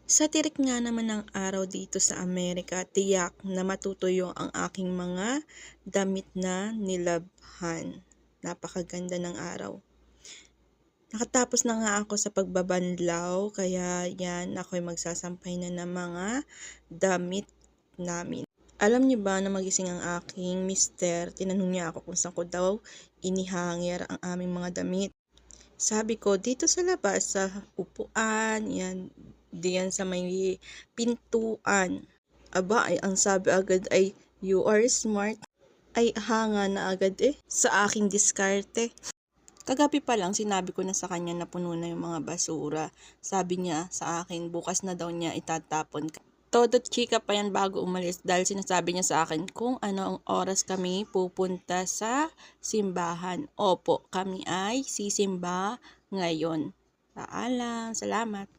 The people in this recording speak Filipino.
Sa tirik nga naman ng araw dito sa Amerika, tiyak na matutuyo ang aking mga damit na nilabhan. Napakaganda ng araw. Nakatapos na nga ako sa pagbabanlaw, kaya yan, ako'y magsasampay na ng mga damit namin. Alam niyo ba na magising ang aking mister, tinanong niya ako kung saan ko daw inihangir ang aming mga damit. Sabi ko, dito sa labas, sa upuan, yan, diyan sa may pintuan. Aba, ay ang sabi agad ay, you are smart. Ay, hanga na agad sa aking diskarte. Kagabi pa lang sinabi ko na sa kanya na puno na yung mga basura. Sabi niya sa akin, bukas na daw niya itatapon. Todo chika pa yan bago umalis dahil sinasabi niya sa akin kung ano ang oras kami pupunta sa simbahan. Opo, kami ay sisimba ngayon. Paalam, salamat.